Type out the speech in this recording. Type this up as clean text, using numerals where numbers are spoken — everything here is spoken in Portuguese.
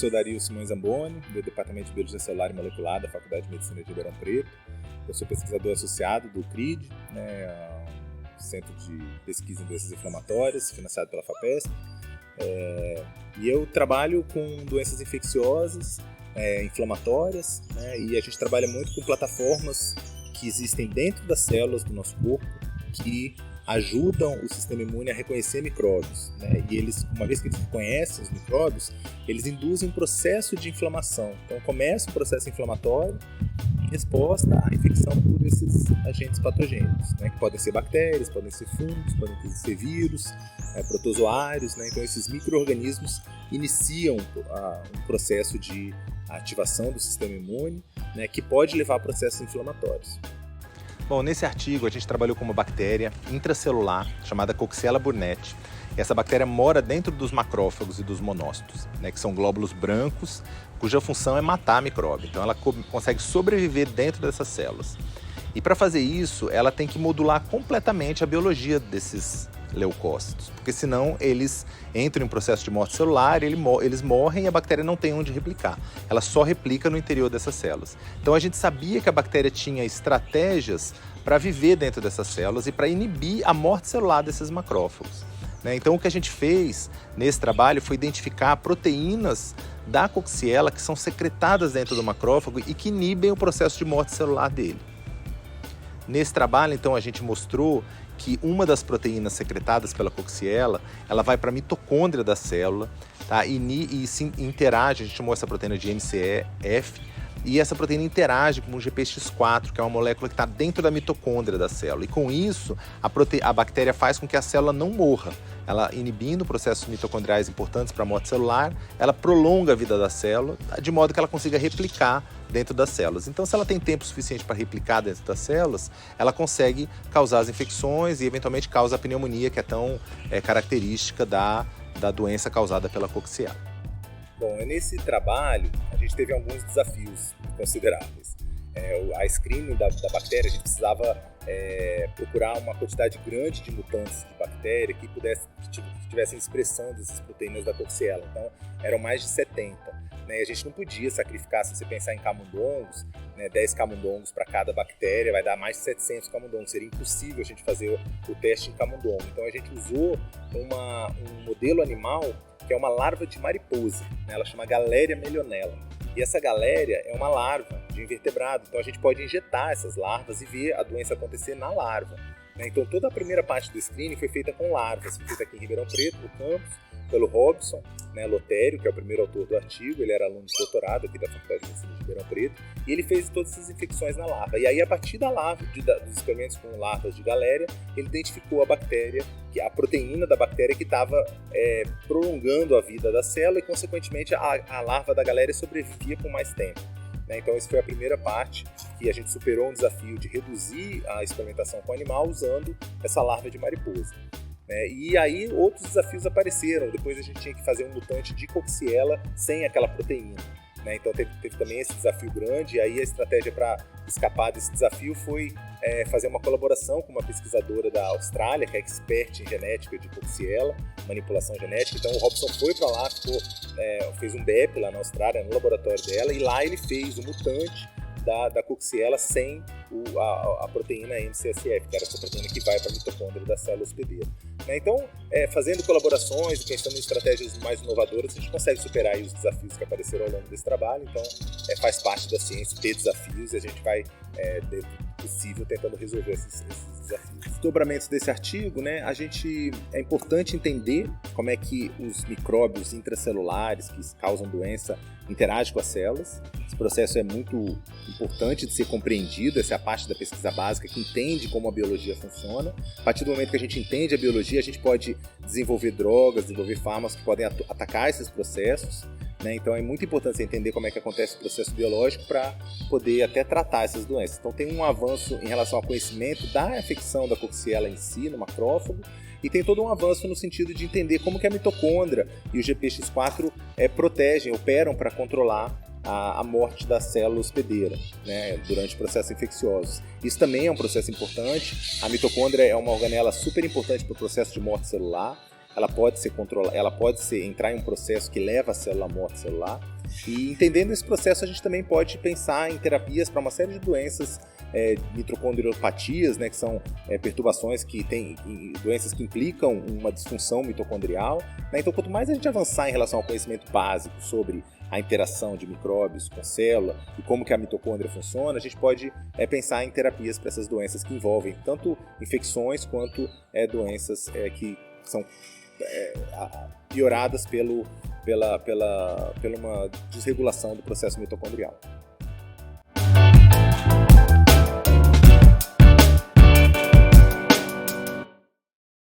sou Dario Simões Zamboni, do Departamento de Biologia Celular e Molecular da Faculdade de Medicina de Ribeirão Preto. Eu sou pesquisador associado do CRID, Centro de Pesquisa em Doenças Inflamatórias, financiado pela FAPESP. E eu trabalho com doenças infecciosas, inflamatórias, e a gente trabalha muito com plataformas que existem dentro das células do nosso corpo que ajudam o sistema imune a reconhecer micróbios, e eles, uma vez que eles reconhecem os micróbios, eles induzem um processo de inflamação. Então começa um processo inflamatório em resposta à infecção por esses agentes patogênicos, que podem ser bactérias, podem ser fungos, podem ser vírus, protozoários, Então esses micro-organismos iniciam um processo de ativação do sistema imune, que pode levar a processos inflamatórios. Bom, nesse artigo a gente trabalhou com uma bactéria intracelular chamada Coxiella burnetii. Essa bactéria mora dentro dos macrófagos e dos monócitos, que são glóbulos brancos, cuja função é matar micróbio. Então ela consegue sobreviver dentro dessas células. E para fazer isso, ela tem que modular completamente a biologia desses leucócitos, porque senão eles entram em processo de morte celular, eles morrem e a bactéria não tem onde replicar. Ela só replica no interior dessas células. Então a gente sabia que a bactéria tinha estratégias para viver dentro dessas células e para inibir a morte celular desses macrófagos. Então o que a gente fez nesse trabalho foi identificar proteínas da Coxiella que são secretadas dentro do macrófago e que inibem o processo de morte celular dele. Nesse trabalho, então, a gente mostrou que uma das proteínas secretadas pela Coxiella, ela vai para a mitocôndria da célula, e se interage, a gente chamou essa proteína de MCF, e essa proteína interage com o GPX4, que é uma molécula que está dentro da mitocôndria da célula. E com isso, a bactéria faz com que a célula não morra. Ela, inibindo processos mitocondriais importantes para a morte celular, ela prolonga a vida da célula, de modo que ela consiga replicar dentro das células. Então, se ela tem tempo suficiente para replicar dentro das células, ela consegue causar as infecções e, eventualmente, causa a pneumonia, que é tão característica da doença causada pela Coxiella. Bom, nesse trabalho, a gente teve alguns desafios consideráveis. A screening da bactéria, a gente precisava procurar uma quantidade grande de mutantes de bactéria que tivessem expressão dessas proteínas da Coxiella. Então, eram mais de 70. E a gente não podia sacrificar, se você pensar em camundongos, 10 camundongos para cada bactéria, vai dar mais de 700 camundongos. Seria impossível a gente fazer o teste em camundongo. Então, a gente usou um modelo animal que é uma larva de mariposa, ela chama Galéria melionella. E essa galéria é uma larva de invertebrado, então a gente pode injetar essas larvas e ver a doença acontecer na larva. Então toda a primeira parte do screening foi feita com larvas, foi feita aqui em Ribeirão Preto, no campus, pelo Robson Lotério, que é o primeiro autor do artigo. Ele era aluno de doutorado aqui da Faculdade de Medicina de Ribeirão Preto, e ele fez todas essas infecções na larva. E aí, a partir da larva, dos experimentos com larvas de galéria, ele identificou a bactéria, a proteína da bactéria que estava prolongando a vida da célula e, consequentemente, a larva da galéria sobrevivia por mais tempo. Então, essa foi a primeira parte, que a gente superou um desafio de reduzir a experimentação com o animal usando essa larva de mariposa. E aí outros desafios apareceram. Depois a gente tinha que fazer um mutante de Coxiella sem aquela proteína. Então teve também esse desafio grande. E aí a estratégia para escapar desse desafio foi fazer uma colaboração com uma pesquisadora da Austrália, que é expert em genética de Coxiella, manipulação genética. Então o Robson foi para lá, fez um BEP lá na Austrália, no laboratório dela, e lá ele fez o mutante da Coxiella sem a proteína MCSF, que era essa proteína que vai para a mitocôndria da célula hospedeira. Então, fazendo colaborações e pensando em estratégias mais inovadoras, a gente consegue superar aí os desafios que apareceram ao longo desse trabalho. Então, faz parte da ciência ter desafios e a gente vai, dentro do possível, tentando resolver esses desafios. Desdobramentos desse artigo, é importante entender como é que os micróbios intracelulares que causam doença interagem com as células. Esse processo é muito importante de ser compreendido. Essa é a parte da pesquisa básica que entende como a biologia funciona. A partir do momento que a gente entende a biologia, a gente pode desenvolver drogas, desenvolver fármacos que podem atacar esses processos. Então é muito importante você entender como é que acontece o processo biológico para poder até tratar essas doenças. Então tem um avanço em relação ao conhecimento da infecção da Coxiella em si, no macrófago, e tem todo um avanço no sentido de entender como que a mitocôndria e o GPX4 operam para controlar a morte da célula hospedeira, durante processos infecciosos. Isso também é um processo importante. A mitocôndria é uma organela super importante para o processo de morte celular. ela pode ser controlada, ela pode entrar em um processo que leva à célula morta celular. E entendendo esse processo, a gente também pode pensar em terapias para uma série de doenças, mitocondriopatias, né, que são perturbações que têm doenças que implicam uma disfunção mitocondrial, né? Então, quanto mais a gente avançar em relação ao conhecimento básico sobre a interação de micróbios com célula e como que a mitocôndria funciona, a gente pode pensar em terapias para essas doenças que envolvem tanto infecções quanto doenças que são pioradas pela uma desregulação do processo mitocondrial.